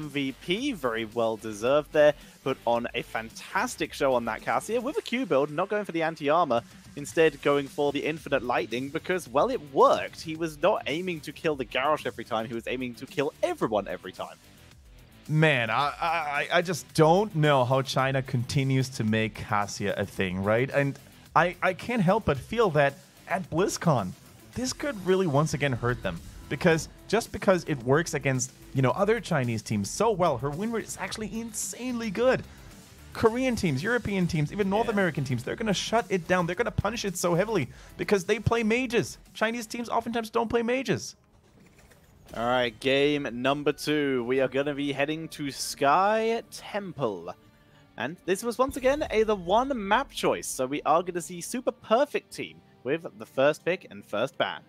MVP, very well deserved there. Put on a fantastic show on that Cassia with a Q build, not going for the anti-armor, instead going for the infinite lightning because, well, it worked. He was not aiming to kill the Garrosh every time, he was aiming to kill everyone every time. Man, I just don't know how China continues to make Cassia a thing, right? And I can't help but feel that at BlizzCon, this could really once again hurt them. Because just because it works against, you know, other Chinese teams so well, her win rate is actually insanely good. Korean teams, European teams, even North American teams, they're going to shut it down. They're going to punish it so heavily because they play mages. Chinese teams oftentimes don't play mages. All right, game number 2. We are going to be heading to Sky Temple. And this was once again a TheOne map choice. So we are going to see Super Perfect Team with the first pick and first ban.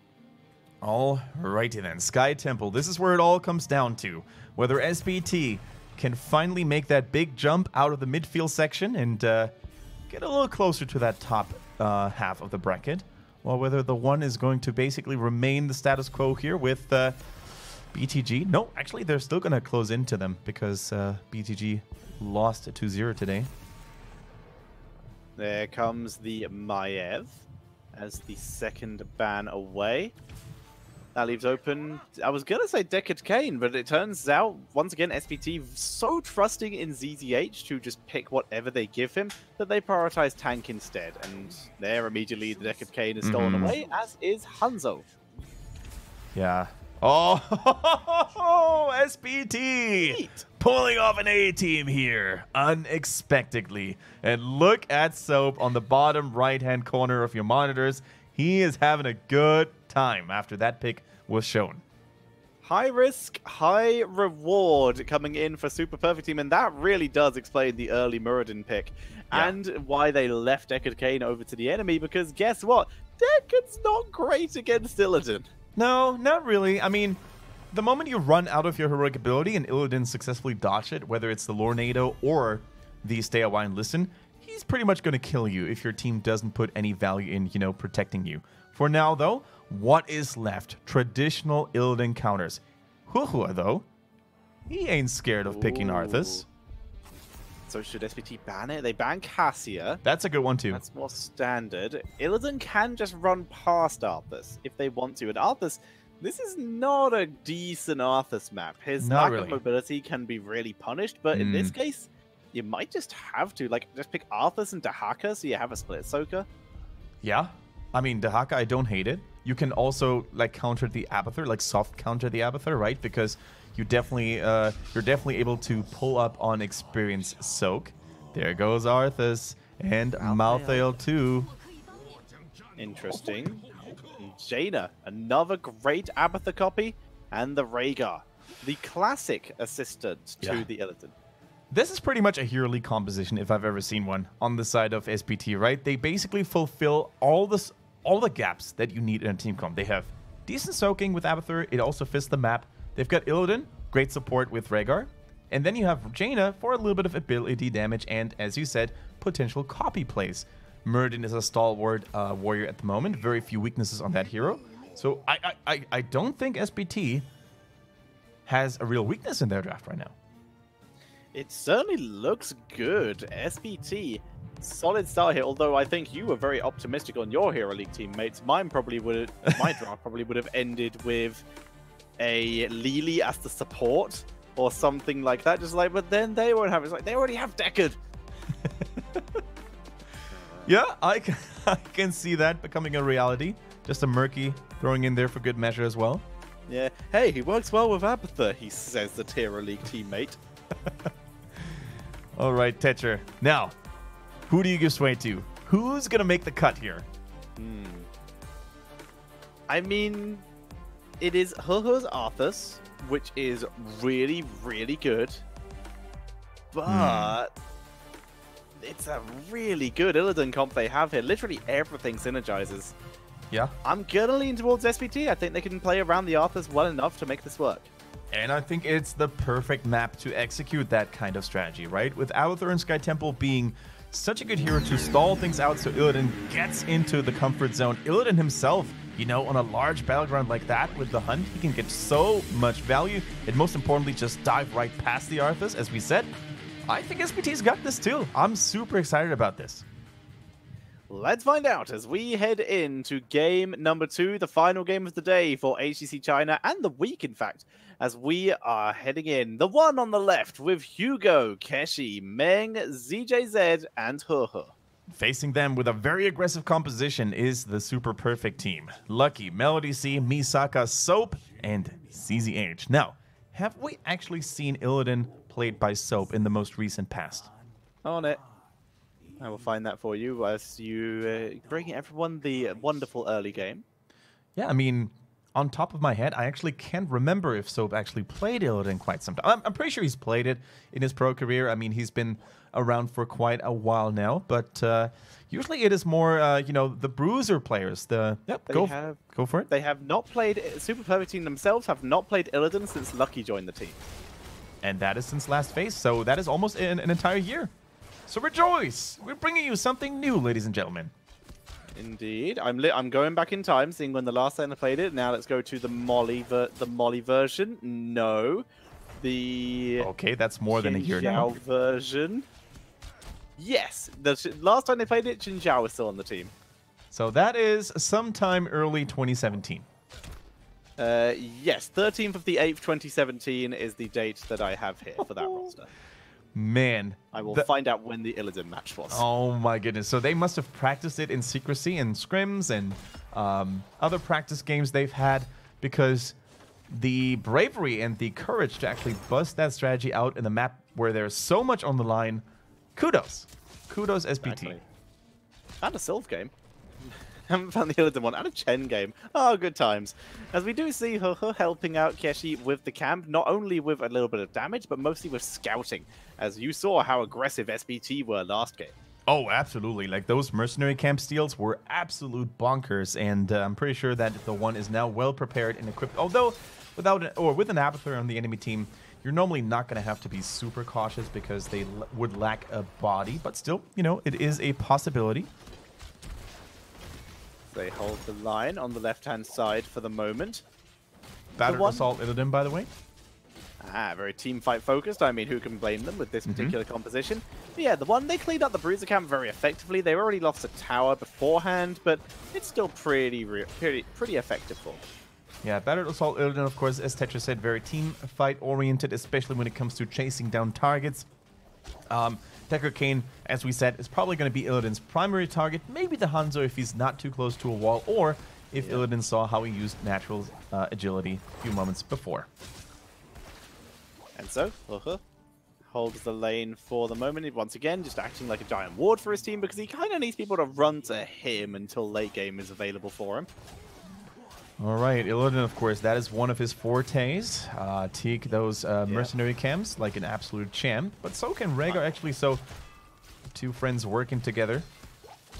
Alrighty then, Sky Temple. This is where it all comes down to. Whether SPT can finally make that big jump out of the midfield section and get a little closer to that top half of the bracket, or whether TheOne is going to basically remain the status quo here with BTG. No, actually, they're still going to close into them because BTG lost 2-0 today. There comes the Maiev as the second ban away. That leaves open, I was going to say Deckard Cain, but it turns out, once again, SPT so trusting in ZZH to just pick whatever they give him that they prioritize tank instead. And there, immediately, the Deckard Cain is stolen away, as is Hanzo. Yeah. Oh, SPT! Neat. Pulling off an A-team here, unexpectedly. And look at Soap on the bottom right-hand corner of your monitors. He is having a good time after that pick was shown. High risk, high reward coming in for Super Perfect Team, and that really does explain the early Muradin pick and why they left Deckard Cain over to the enemy, because guess what? Deckard's not great against Illidan. No, not really. I mean, the moment you run out of your heroic ability and Illidan successfully dodge it, whether it's the Lornado or the Stay a While and Listen, he's pretty much going to kill you if your team doesn't put any value in, you know, protecting you. For now, though, what is left? Traditional Illidan counters. Huhua, though, he ain't scared of picking Arthas. So should SPT ban it? They ban Cassia. That's a good one, too. That's more standard. Illidan can just run past Arthas if they want to. And Arthas, this is not a decent Arthas map. His lack of mobility can be really punished, but in this case, you might just have to, like, just pick Arthas and Dahaka so you have a split Soaker. Yeah. I mean, Dahaka, I don't hate it. You can also, like, counter the Abathur, like, soft counter the Abathur, right? Because you definitely, you're definitely able to pull up on experience Soak. There goes Arthas. And Malthael, too. Interesting. Jaina, another great Abathur copy. And the Rhaegar, the classic assistant to the Illidan. This is pretty much a Hero League composition if I've ever seen one on the side of SPT, right? They basically fulfill all the gaps that you need in a team comp. They have decent soaking with Abathur. It also fits the map. They've got Illidan, great support with Rhaegar. And then you have Jaina for a little bit of ability damage and, as you said, potential copy plays. Muradin is a stalwart warrior at the moment. Very few weaknesses on that hero. So I don't think SPT has a real weakness in their draft right now. It certainly looks good. SPT, solid start here, although I think you were very optimistic on your Hero League teammates. My draft probably would have ended with a Lily as the support or something like that. Just like, but then they won't have it. It's like, they already have Deckard. Yeah, I can see that becoming a reality. Just a Murky throwing in there for good measure as well. Yeah. Hey, he works well with Abathur, he says, the Hero League teammate. All right, Tetcher. Now, who do you give sway to? Who's going to make the cut here? I mean, it is Huhu's Arthas, which is really, really good. But it's a really good Illidan comp they have here. Literally everything synergizes. Yeah. I'm going to lean towards SPT. I think they can play around the Arthas well enough to make this work. And I think it's the perfect map to execute that kind of strategy, right? With Abathur and Sky Temple being such a good hero to stall things out so Illidan gets into the comfort zone. Illidan himself You know, on a large battleground like that with the Hunt, he can get so much value, and most importantly, just dive right past the Arthas, as we said. I think SPT's got this too. I'm super excited about this. Let's find out as we head into game number 2, the final game of the day for HGC China and the week, in fact, as we are heading in. The one on the left with Hugo, Keshi, Meng, ZJZ, and He. Facing them with a very aggressive composition is the Super Perfect team. Lucky, Melody C, Misaka, Soap, and CZH. Now, have we actually seen Illidan played by Soap in the most recent past? On it. I will find that for you as you bring everyone the wonderful early game. Yeah, I mean, on top of my head, I actually can't remember if Soap actually played Illidan quite some time. I'm pretty sure he's played it in his pro career. I mean, he's been around for quite a while now, but usually it is more, you know, the bruiser players. Go for it. They have not played, Super Perfect team themselves have not played Illidan since Lucky joined the team. And that is since last phase, so that is almost an entire year. So rejoice! We're bringing you something new, ladies and gentlemen. Indeed. I'm going back in time, seeing when the last time I played it. Now let's go to the Molly version. No. Okay, that's more than a year now. Version. Yes. The last time they played it, Xin Zhao was still on the team. So that is sometime early 2017. Yes, 13th of the 8th, 2017 is the date that I have here for that roster. Man. I will find out when the Illidan match was. Oh my goodness. So they must have practiced it in secrecy in scrims and other practice games they've had, because the bravery and the courage to actually bust that strategy out in the map where there's so much on the line. Kudos. Kudos, SPT. Exactly. And a Sylph game. Haven't found the Illidan one. And a Chen game. Oh, good times. As we do see He helping out Keshi with the camp, not only with a little bit of damage, but mostly with scouting, as you saw how aggressive SPT were last game. Oh, absolutely. Like, those mercenary camp steals were absolute bonkers, and I'm pretty sure that TheOne is now well prepared and equipped. Although, with an Abathur on the enemy team, you're normally not going to have to be super cautious because they would lack a body, but still, you know, it is a possibility. They hold the line on the left-hand side for the moment. Battered Assault Illidan, by the way. Ah, very team fight focused. I mean, who can blame them with this particular composition? But yeah, TheOne, they cleaned up the Bruiser camp very effectively. They already lost a tower beforehand, but it's still pretty effective for them. Yeah, Battered Assault Illidan, of course, as Tetra said, very team fight oriented, especially when it comes to chasing down targets. Decker Kane, as we said, is probably going to be Illidan's primary target. Maybe the Hanzo if he's not too close to a wall, or if Illidan saw how he used natural agility a few moments before. And so, holds the lane for the moment. Once again, just acting like a giant ward for his team, because he kind of needs people to run to him until late game is available for him. All right, Illidan, of course, that is one of his fortes. Teak those mercenary camps like an absolute champ. But so can Rhaegar, actually, so two friends working together.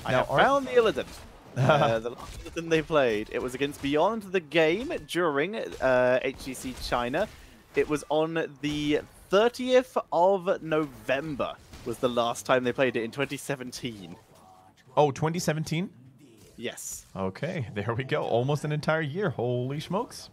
I have found the Illidan. The last Illidan they played, it was against Beyond the Game during HGC China. It was on the 30th of November was the last time they played it in 2017. Oh, 2017? Yes. Okay, there we go. Almost an entire year. Holy smokes.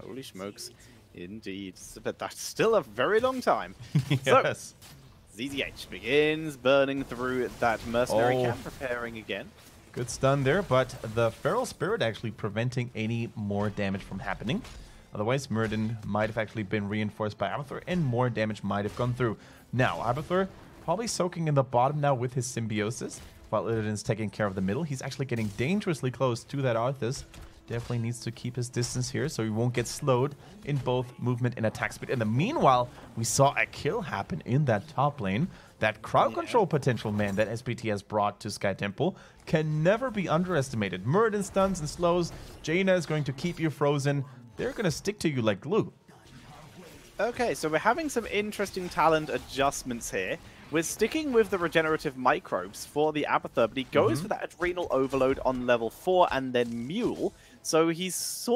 Holy smokes. Indeed. But that's still a very long time. Yes. So, ZZH begins burning through that mercenary camp, preparing again. Good stun there, but the Feral Spirit actually preventing any more damage from happening. Otherwise, Muradin might have actually been reinforced by Abathur, and more damage might have gone through. Now, Abathur probably soaking in the bottom now with his symbiosis, while Illidan's taking care of the middle. He's actually getting dangerously close to that Arthas. Definitely needs to keep his distance here so he won't get slowed in both movement and attack speed. In the meanwhile, we saw a kill happen in that top lane. That crowd control potential, man, that SPT has brought to Sky Temple can never be underestimated. Muradin stuns and slows. Jaina is going to keep you frozen. They're going to stick to you like glue. Okay, so we're having some interesting talent adjustments here. We're sticking with the regenerative microbes for the Abathur, but he goes for that adrenal overload on level 4 and then Mule. So he's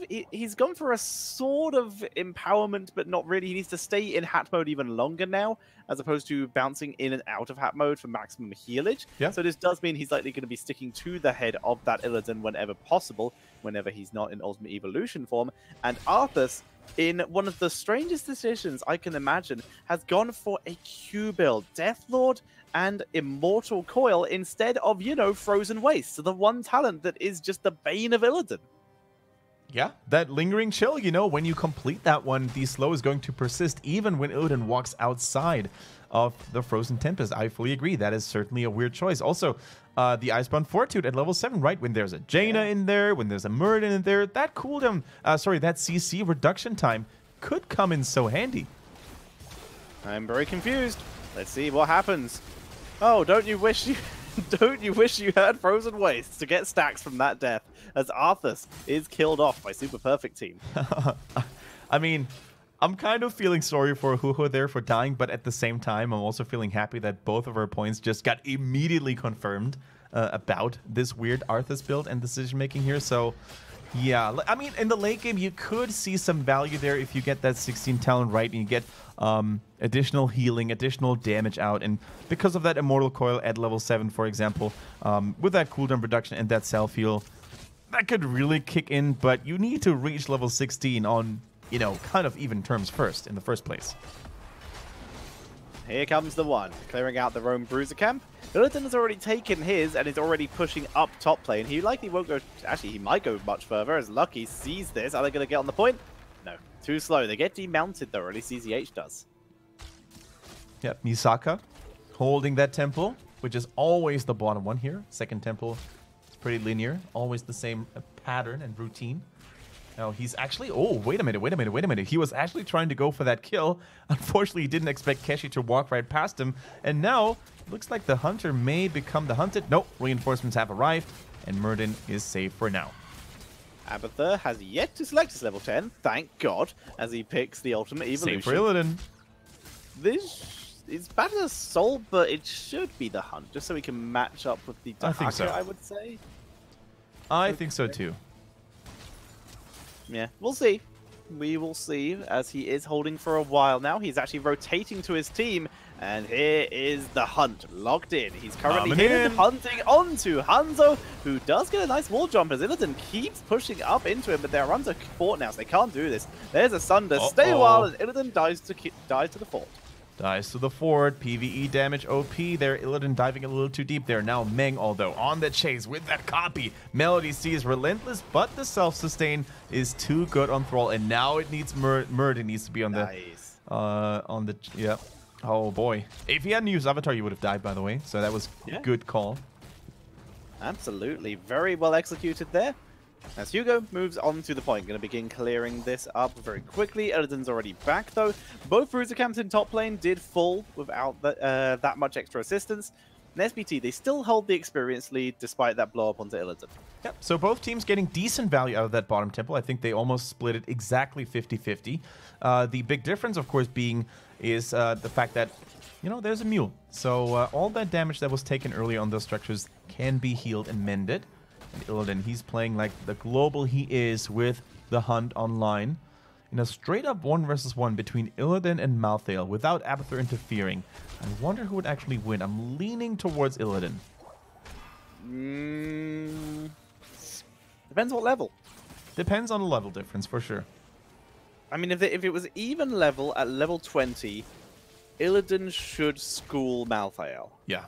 he's gone for a sort of empowerment, but not really. He needs to stay in hat mode even longer now, as opposed to bouncing in and out of hat mode for maximum healage. Yeah. So this does mean he's likely going to be sticking to the head of that Illidan whenever possible, whenever he's not in Ultimate Evolution form. And Arthas, in one of the strangest decisions I can imagine, has gone for a Q build, Deathlord and Immortal Coil instead of, you know, Frozen Waste. So the one talent that is just the bane of Illidan. Yeah, that lingering chill, you know, when you complete that one, the slow is going to persist even when Illidan walks outside of the Frozen Tempest. I fully agree. That is certainly a weird choice. Also, the Icebound Fortitude at level 7, right? When there's a Jaina in there, when there's a Muradin in there, that cooldown, that CC reduction time could come in so handy. I'm very confused. Let's see what happens. Oh, don't you wish you had Frozen Waste to get stacks from that death, as Arthas is killed off by Super Perfect Team. I mean, I'm kind of feeling sorry for Huho there for dying, but at the same time, I'm also feeling happy that both of our points just got immediately confirmed about this weird Arthas build and decision-making here. So, yeah, I mean, in the late game, you could see some value there if you get that 16 talent right and you get additional healing, additional damage out. And because of that Immortal Coil at level 7, for example, with that cooldown reduction and that self-heal, that could really kick in, but you need to reach level 16 on, you know, kind of even terms first, in the first place. Here comes the one, clearing out the Roam Bruiser camp. Illidan has already taken his and is already pushing up top lane. He likely won't go, actually he might go much further as Lucky sees this. Are they going to get on the point? No, too slow. They get demounted though, or at least CZH does. Yep, Misaka holding that temple, which is always the bottom one here. Second temple is pretty linear, always the same pattern and routine. Now he's actually, oh, wait a minute. He was actually trying to go for that kill. Unfortunately, he didn't expect Keshi to walk right past him. And now, looks like the hunter may become the hunted. Nope, reinforcements have arrived, and Muradin is safe for now. Abathur has yet to select his level 10, thank God, as he picks the Ultimate Evolution. Same for Illidan. This is bad as Soul, but it should be the Hunt, just so we can match up with the Dahaka, I think so. I would say. I think so too. Yeah, we'll see. We will see, as he is holding for a while now. He's actually rotating to his team, and here is the Hunt locked in. He's currently hidden, hunting onto Hanzo, who does get a nice wall jump as Illidan keeps pushing up into him, but they're under fort now, so they can't do this. There's a Sunder. Stay a while, and Illidan dies to the fort. Dies to the fort. PvE damage OP there. Illidan diving a little too deep there. Now Meng, although, on the chase with that copy. Melody sees relentless, but the self-sustain is too good on Thrall. And now it needs Muradin needs to be on the... Yeah. Oh, boy. If he hadn't used Avatar, you would have died, by the way. So that was a good call. Absolutely. Very well executed there. As Hugo moves on to the point, going to begin clearing this up very quickly. Illidan's already back, though. Both bruiser camps in top lane did fall without that much extra assistance. And SPT, they still hold the experience lead despite that blow up onto Illidan. Yep, so both teams getting decent value out of that bottom temple. I think they almost split it exactly 50-50. The big difference, of course, is the fact that, you know, there's a mule. So all that damage that was taken earlier on those structures can be healed and mended. And Illidan, he's playing like the global he is with the Hunt online. In a straight-up 1 versus 1 between Illidan and Malthael without Abathur interfering. I wonder who would actually win. I'm leaning towards Illidan. Depends what level. Depends on the level difference, for sure. I mean, if it was even level at level 20, Illidan should school Malthael. Yeah.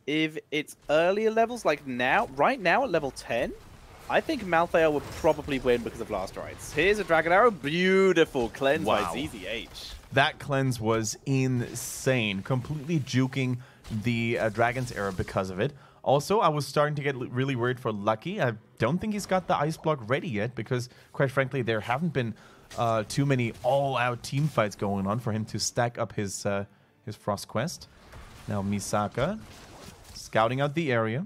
If it's earlier levels, like now, right now at level 10, I think Malthael would probably win because of Last Rites. Here's a Dragon Arrow. Beautiful cleanse by ZZH. That cleanse was insane. Completely juking the Dragon's Arrow because of it. Also, I was starting to get really worried for Lucky. I don't think he's got the Ice Block ready yet because, quite frankly, there haven't been too many all-out team fights going on for him to stack up his Frost Quest. Now Misaka scouting out the area.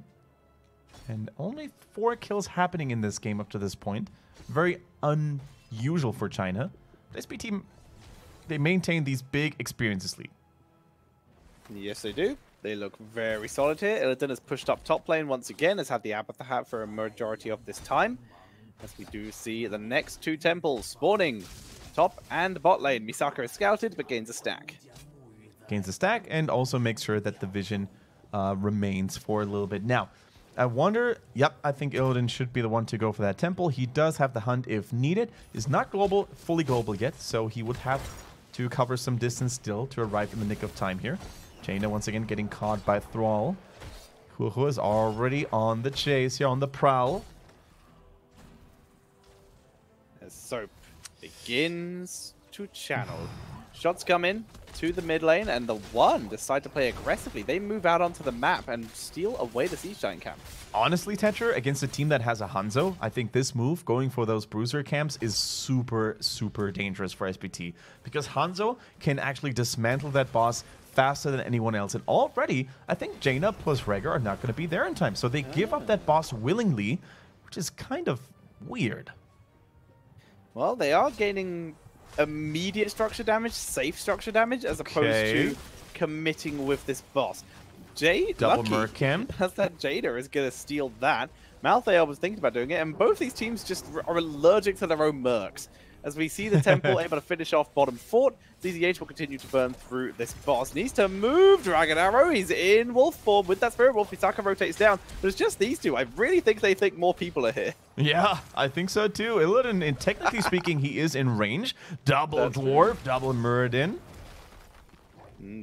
And only 4 kills happening in this game up to this point. Very unusual for China. The SPT, they maintain these big experiences lead. Yes, they do. They look very solid here. Illidan has pushed up top lane once again, has had the Abathur hat for a majority of this time. As we do see the next two temples spawning, top and bot lane. Misaka is scouted, but gains a stack. Gains a stack and also makes sure that the vision remains for a little bit. Now, I wonder, yep, I think Illidan should be the one to go for that temple. He does have the hunt if needed. Is not fully global yet, so he would have to cover some distance still to arrive in the nick of time here. Jaina once again getting caught by Thrall, who is already on the chase here, on the prowl. As Soap begins to channel. Shots come in to the mid lane, and the One decide to play aggressively. They move out onto the map and steal away the Siege Giant camp. Honestly, Tetcher, against a team that has a Hanzo, I think this move, going for those Bruiser camps, is super, super dangerous for SPT. Because Hanzo can actually dismantle that boss faster than anyone else. And already, I think Jaina plus Rhaegar are not going to be there in time. So they give up that boss willingly, which is kind of weird. Well, they are gaining immediate structure damage, safe structure damage, as opposed to committing with this boss. Jade, double lucky, Merc camp. as that Jada is going to steal that. Malthael was thinking about doing it, and both these teams just are allergic to their own Mercs. As we see the Temple able to finish off bottom fort, ZZH will continue to burn through this boss. Needs to move Dragon Arrow. He's in wolf form with that Spirit Wolf. Misaka rotates down, but it's just these two. I really think they think more people are here. Yeah, I think so too. Illidan, and technically speaking, he is in range. Double Dwarf, double Muradin.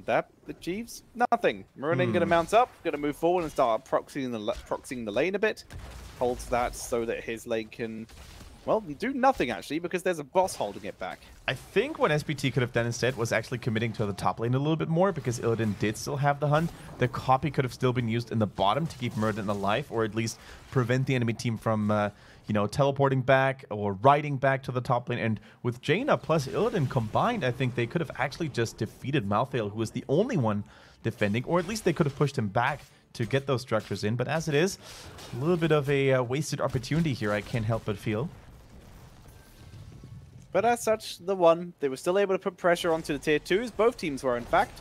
That achieves nothing. Muradin going to mount up, going to move forward and start proxying the lane a bit. Holds that so that his lane can, well, do nothing actually, because there's a boss holding it back. I think what SPT could have done instead was actually committing to the top lane a little bit more, because Illidan did still have the hunt. The copy could have still been used in the bottom to keep Muradin alive, or at least prevent the enemy team from, you know, teleporting back or riding back to the top lane. And with Jaina plus Illidan combined, I think they could have actually just defeated Malthael, who was the only one defending, or at least they could have pushed him back to get those structures in. But as it is, a little bit of a wasted opportunity here, I can't help but feel. But as such, the One, they were still able to put pressure onto the tier 2s. Both teams were, in fact.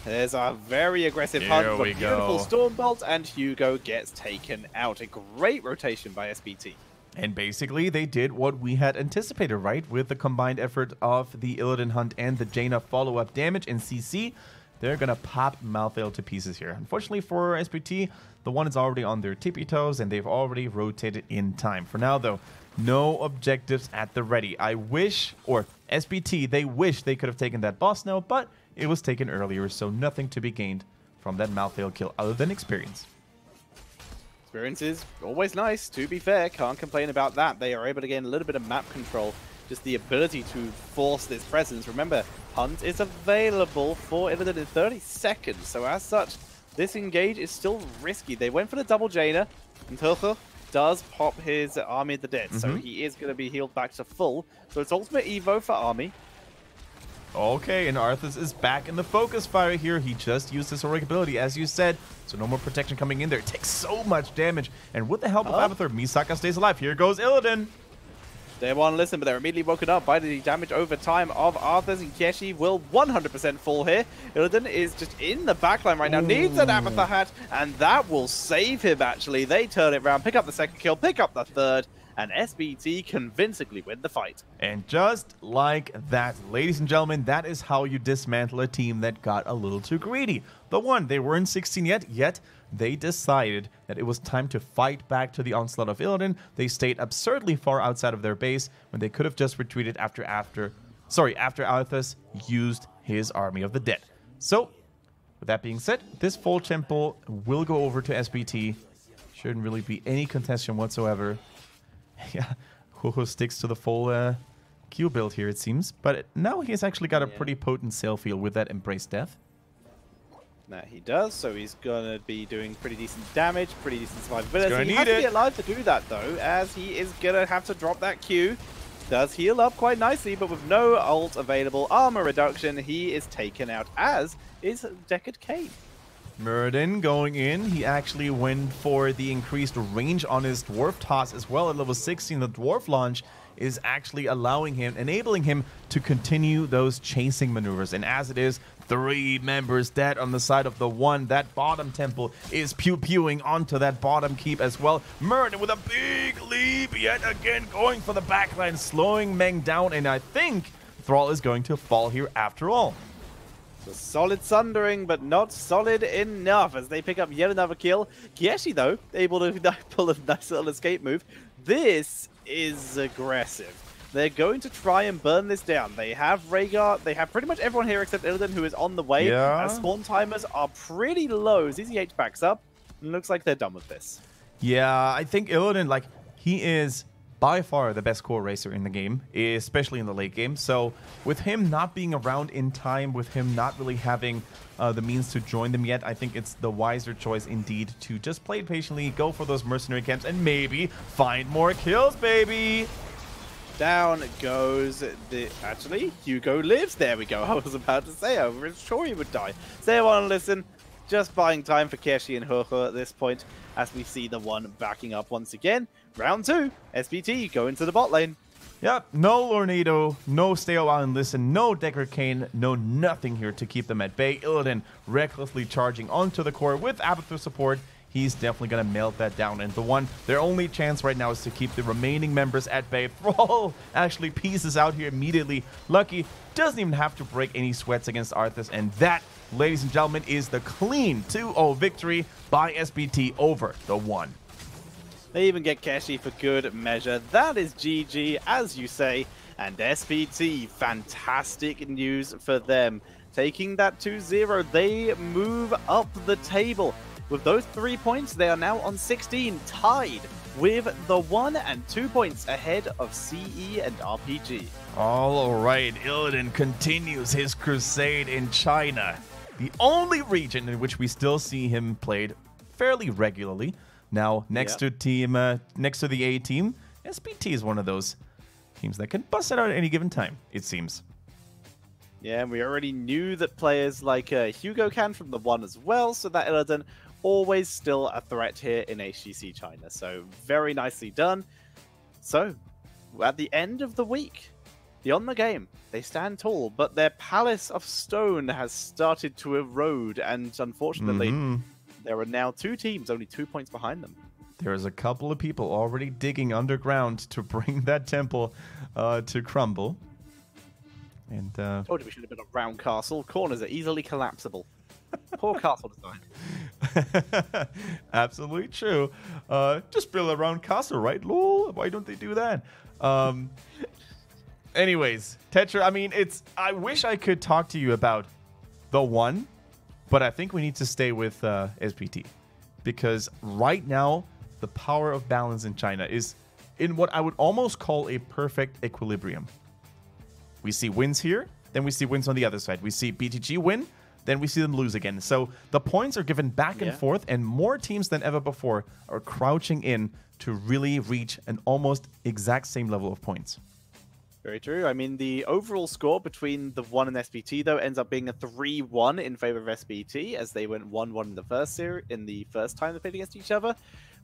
There's a very aggressive hunt, but beautiful Stormbolt, and Hugo gets taken out. A great rotation by SPT. And basically, they did what we had anticipated, right? With the combined effort of the Illidan hunt and the Jaina follow-up damage in CC, they're going to pop Malthael to pieces here. Unfortunately for SPT, the One is already on their tippy toes, and they've already rotated in time. For now, though, no objectives at the ready. I wish, or SPT, they wish they could have taken that boss now, but it was taken earlier, so nothing to be gained from that Malthael kill other than experience. Experience is always nice, to be fair. Can't complain about that. They are able to gain a little bit of map control. Just the ability to force this presence. Remember, Hunt is available for Illidan in 30 seconds. So as such, this engage is still risky. They went for the double Jaina, and Turtle does pop his Army of the Dead. So he is going to be healed back to full. So it's ultimate Evo for Army. Okay, and Arthas is back in the focus fire here. He just used his heroic ability, as you said. So no more protection coming in there. It takes so much damage. And with the help of Abathur, Misaka stays alive. Here goes Illidan. They want to listen, but they're immediately woken up by the damage over time of Arthas, and Keshi will 100% fall here. Illidan is just in the backline right now, needs an Abathur hat, and that will save him actually. They turn it around, pick up the second kill, pick up the third, and SPT convincingly win the fight. And just like that, ladies and gentlemen, that is how you dismantle a team that got a little too greedy. The One, they weren't 16 yet they decided that it was time to fight back to the onslaught of Illidan. They stayed absurdly far outside of their base when they could have just retreated after Arthas used his Army of the Dead. So, with that being said, this full temple will go over to SPT. Shouldn't really be any contention whatsoever. Yeah, Hoho sticks to the full Q build here, it seems. But now he's actually got a pretty potent sail field with that Embrace Death. Now he does, so he's going to be doing pretty decent damage, pretty decent survivability. He has to be alive to do that, though, as he is going to have to drop that Q. Does heal up quite nicely, but with no ult available, armor reduction, he is taken out, as is Deckard Cain. Muradin going in. He actually went for the increased range on his Dwarf Toss as well at level 16. The Dwarf launch is actually allowing him, enabling him to continue those chasing maneuvers. And as it is, 3 members dead on the side of TheOne. That bottom temple is pew-pewing onto that bottom keep as well. Murder with a big leap yet again, going for the backline, slowing Meng down, and I think Thrall is going to fall here after all. A solid sundering, but not solid enough as they pick up yet another kill. Kieshi, though, able to pull a nice little escape move. This is aggressive. They're going to try and burn this down. They have Rhaegar. They have pretty much everyone here except Illidan, who is on the way. Yeah. As spawn timers are pretty low. ZZH backs up. And looks like they're done with this. Yeah, I think Illidan, like, he is by far the best core racer in the game, especially in the late game. So with him not being around in time, with him not really having the means to join them yet, I think it's the wiser choice indeed to just play it patiently, go for those mercenary camps, and maybe find more kills, baby! Down goes the... Actually, Hugo lives. There we go. I was about to say, I was sure he would die. Stay on, listen. Just buying time for Keshi and Hoho at this point, as we see TheOne backing up once again. Round 2, SPT going to the bot lane. Yep, no Lornado, no stay a while and listen, no Deckard Cain, no nothing here to keep them at bay. Illidan recklessly charging onto the core with Abathur support. He's definitely going to melt that down. And TheOne, their only chance right now is to keep the remaining members at bay. Thrall actually pieces out here immediately. Lucky doesn't even have to break any sweats against Arthas. And that, ladies and gentlemen, is the clean 2-0 victory by SPT over TheOne. They even get Keshi for good measure. That is GG, as you say. And SPT, fantastic news for them. Taking that 2-0, they move up the table. With those 3 points, they are now on 16, tied with TheOne and 2 points ahead of CE and RPG. All right, Illidan continues his crusade in China, the only region in which we still see him played fairly regularly. Now, next to the A team, SPT is one of those teams that can bust it out at any given time, it seems. Yeah, and we already knew that players like Hugo can from TheOne as well, so that Illidan always still a threat here in HGC China. So very nicely done. So at the end of the week, beyond the game, they stand tall, but their palace of stone has started to erode, and unfortunately, there are now 2 teams only 2 points behind them. There's a couple of people already digging underground to bring that temple to crumble. And told you we should have been a round castle. Corners are easily collapsible. Poor castle design. Absolutely true. Just build a round castle, right? Lol. Why don't they do that? Anyways, Tetra, I mean, I wish I could talk to you about TheOne, but I think we need to stay with SPT. Because right now, the power of balance in China is in what I would almost call a perfect equilibrium. We see wins here, then we see wins on the other side. We see BTG win, then we see them lose again. So the points are given back and forth, and more teams than ever before are crouching in to really reach an almost exact same level of points. Very true. I mean, the overall score between TheOne and SPT, though, ends up being a 3-1 in favor of SPT, as they went 1-1 in the first series, in the first time they played against each other.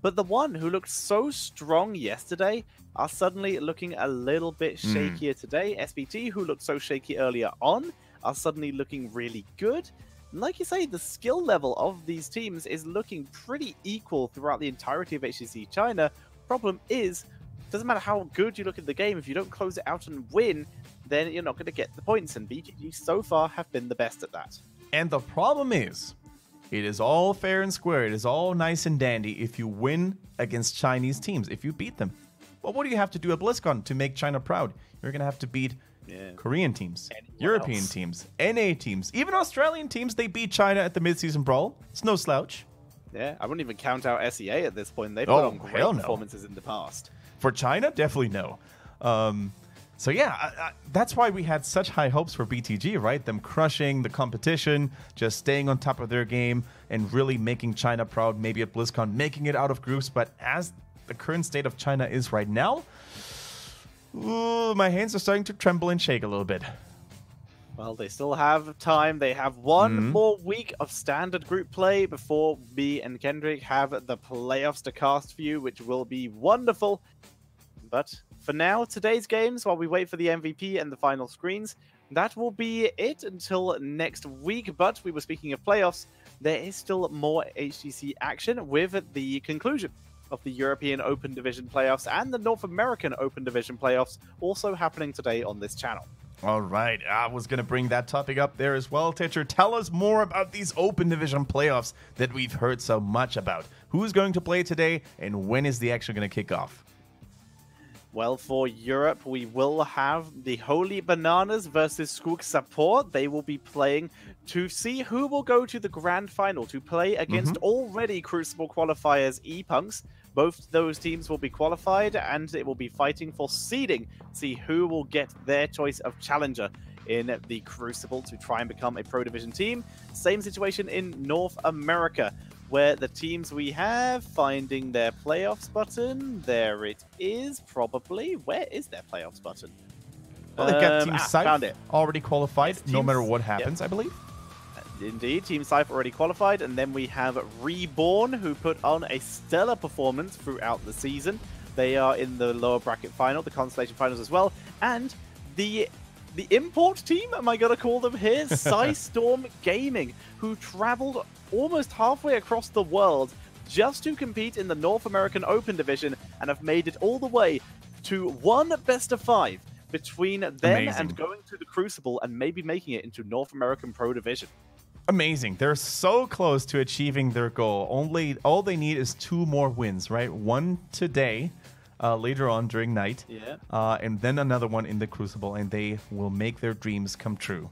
But TheOne, who looked so strong yesterday, are suddenly looking a little bit shakier today. SPT, who looked so shaky earlier on, are suddenly looking really good. And like you say, the skill level of these teams is looking pretty equal throughout the entirety of HGC China. Problem is, doesn't matter how good you look at the game, if you don't close it out and win, then you're not going to get the points. And BGG so far have been the best at that. And the problem is, it is all fair and square. It is all nice and dandy if you win against Chinese teams, if you beat them. Well, what do you have to do at BlizzCon to make China proud? You're going to have to beat Korean teams, European teams, NA teams, even Australian teams. They beat China at the mid-season brawl. It's no slouch. Yeah, I wouldn't even count out SEA at this point. They've put on great performances in the past. For China, definitely no. So yeah, that's why we had such high hopes for BTG, right? Them crushing the competition, just staying on top of their game, and really making China proud, maybe at BlizzCon, making it out of groups. But as the current state of China is right now, ooh, my hands are starting to tremble and shake a little bit. Well, they still have time. They have one more week of standard group play before me and Kendrick have the playoffs to cast for you, which will be wonderful. But for now, today's games, while we wait for the MVP and the final screens, that will be it until next week. But we were speaking of playoffs, there is still more HGC action with the conclusion of the European Open Division playoffs and the North American Open Division playoffs also happening today on this channel. All right, I was going to bring that topic up there as well. Teacher, tell us more about these Open Division playoffs that we've heard so much about. Who's going to play today, and when is the action going to kick off? Well, for Europe, we will have the Holy Bananas versus Skook Support. They will be playing to see who will go to the grand final to play against already Crucible qualifiers E-Punks. Both those teams will be qualified, and it will be fighting for seeding. See who will get their choice of challenger in the Crucible to try and become a Pro Division team. Same situation in North America, where the teams we have finding their playoffs button. There it is, probably. Where is their playoffs button? Well, they've got Team found it. already qualified, Yes, no matter what happens, yep. I believe. Indeed, Team Cypher already qualified, and then we have Reborn, who put on a stellar performance throughout the season. They are in the lower bracket final, the Constellation Finals as well, and the import team, am I going to call them here? Storm Gaming, who traveled almost halfway across the world just to compete in the North American Open Division and have made it all the way to one best of 5 between them and going to the Crucible and maybe making it into North American Pro Division. Amazing. They're so close to achieving their goal. All they need is 2 more wins, right? One today, later on during night, and then another one in the Crucible, and they will make their dreams come true.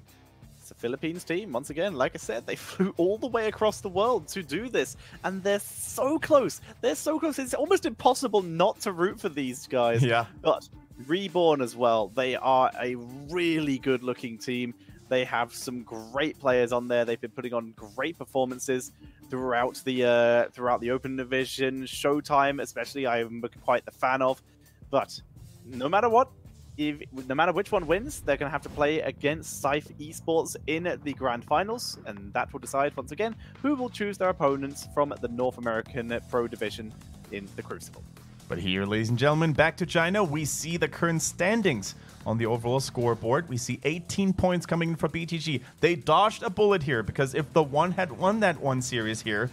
It's a Philippines team. Once again, like I said, they flew all the way across the world to do this, and they're so close. They're so close. It's almost impossible not to root for these guys. Yeah. But Reborn as well. They are a really good-looking team. They have some great players on there. They've been putting on great performances throughout the Open Division. Showtime, especially, I'm quite the fan of. But no matter what, no matter which one wins, they're going to have to play against Scythe Esports in the Grand Finals, and that will decide, once again, who will choose their opponents from the North American Pro Division in the Crucible. But here, ladies and gentlemen, back to China, we see the current standings on the overall scoreboard. We see 18 points coming in for BTG. They dodged a bullet here, because if TheOne had won that one series here,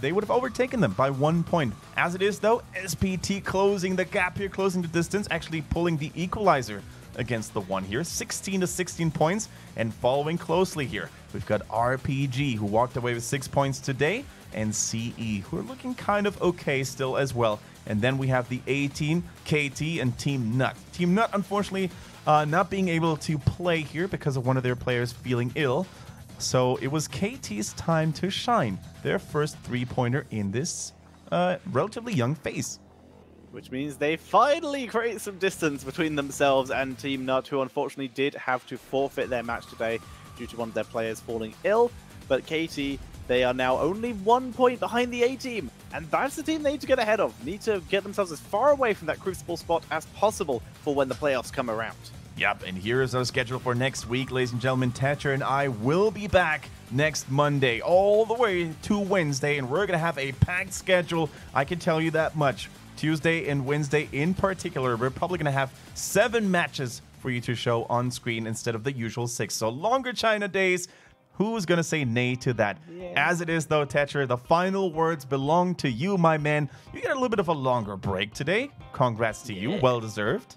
they would have overtaken them by 1 point. As it is, though, SPT closing the gap here, closing the distance, actually pulling the equalizer against TheOne here. 16 to 16 points, and following closely here, we've got RPG, who walked away with 6 points today, and CE, who are looking kind of okay still as well. And then we have the A team, KT, and Team Nut. Team Nut, unfortunately, not being able to play here because of one of their players feeling ill. So it was KT's time to shine. Their first 3-pointer in this relatively young phase. Which means they finally create some distance between themselves and Team Nut, who unfortunately did have to forfeit their match today due to one of their players falling ill. But KT, they are now only 1 point behind the A-team, and that's the team they need to get ahead of. Need to get themselves as far away from that Crucible spot as possible for when the playoffs come around. Yep, and here is our schedule for next week, ladies and gentlemen. Thatcher and I will be back next Monday all the way to Wednesday, and we're going to have a packed schedule, I can tell you that much. Tuesday and Wednesday in particular, we're probably going to have 7 matches for you to show on screen instead of the usual 6. So longer China days. Who's going to say nay to that? Yeah. As it is, though, Thatcher, the final words belong to you, my man. You get a little bit of a longer break today. Congrats to you. Well-deserved.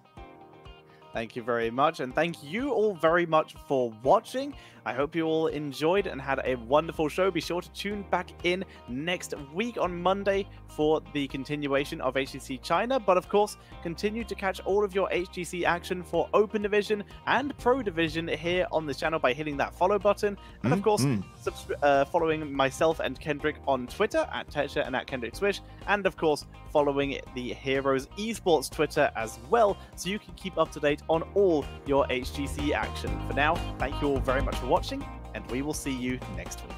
Thank you very much, and thank you all very much for watching. I hope you all enjoyed and had a wonderful show. Be sure to tune back in next week on Monday for the continuation of HGC China. But of course, continue to catch all of your HGC action for Open Division and Pro Division here on this channel by hitting that follow button. And of course, following myself and Kendrick on Twitter at Tetcher and at Kendrick Swish. And of course, following the Heroes Esports Twitter as well, so you can keep up to date on all your HGC action. For now, thank you all very much for watching, and we will see you next week.